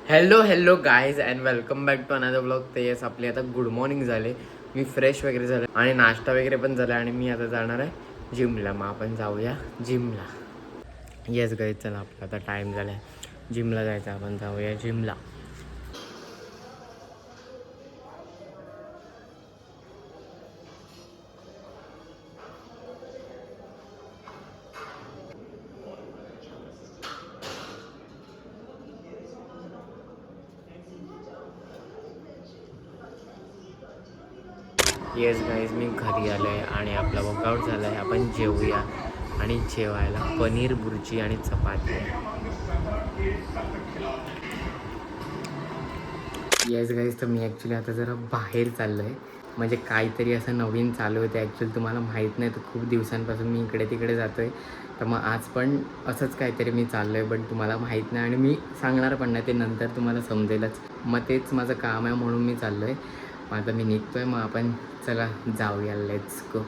Hello guys and welcome back to another blog. ते येस आपली आता गुड मॉर्निंग झाले. मी फ्रेश वगैरे झालं आणि नाश्ता वगैरे पण झाला आणि मी आता जाणार आहे जिमला. मग आपण जाऊया जिमला. येस गाईज चला आपला आता टाईम झाला आहे जिमला जायचा. आपण जाऊया जिमला. येस गाईज मी घरी आलो आहे आणि आपला वर्कआउट झाला आहे. आपण जेवूया आणि जेवायला पनीर बुर्जी आणि चपाती आहे. येस गाईज तर मी ॲक्च्युली आता जरा बाहेर चाललो आहे. म्हणजे काहीतरी असं नवीन चालू होतं. ॲक्च्युली तुम्हाला माहीत नाही तर खूप दिवसांपासून मी इकडे तिकडे जातो आहे. तर मग आज पण असंच काहीतरी मी चाललो आहे. बट तुम्हाला माहीत नाही आणि मी सांगणार पण नाही. ते नंतर तुम्हाला समजेलच. मग तेच माझं काम आहे म्हणून मी चाललो आहे. मग आता मी निघतो आहे. मग आपण चला जाऊया. Let's go.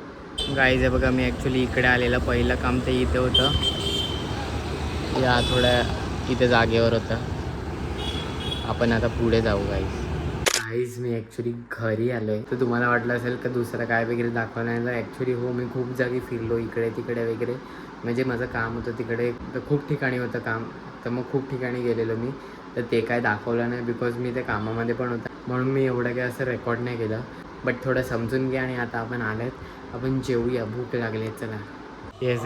गाईज आहे बघा, मी ॲक्च्युली इकडे आलेलं पहिलं काम ते इथे होतं. या थोड्या इथे जागेवर होतं. आपण आता पुढे जाऊ गाईज मी ॲक्च्युली घरी आलो आहे. तर तुम्हाला वाटलं असेल का दुसरं काय वगैरे दाखवलं नाही. ॲक्च्युली हो, मी खूप जागी फिरलो इकडे तिकडे वगैरे. म्हणजे माझं काम होतं तिकडे. तर खूप ठिकाणी होतं काम. तर मग खूप ठिकाणी गेलेलो मी. तर ते काय दाखवलं नाही बिकॉज मी त्या कामामध्ये पण होतं. म्हणून मी एवढं काय असं रेकॉर्ड नाही केलं. बट थोडं समजून घ्या. आणि आता आपण आलो आहेत. आपण जेवूया. भूक लागली चला. येस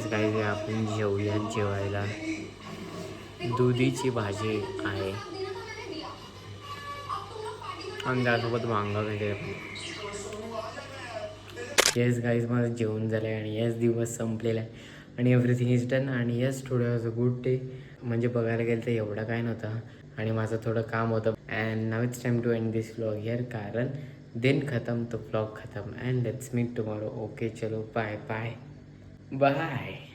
गाईज आपण जेवूया. जेवायला दुधीची भाजी आहे आणि त्यासोबत वांगा वगैरे. येस गाईज माझं जेवण झालं आहे आणि येस दिवस संपलेला आहे आणि एव्हरीथिंग इज डन. आणि yes today was a good day. म्हणजे बघायला गेलं तर एवढं काय नव्हतं आणि माझं थोडं काम होतं. And now it's time to end this vlog here. कारण दिन खतम तो व्लॉग खतम. And let's meet tomorrow. Okay चलो बाय बाय बाय.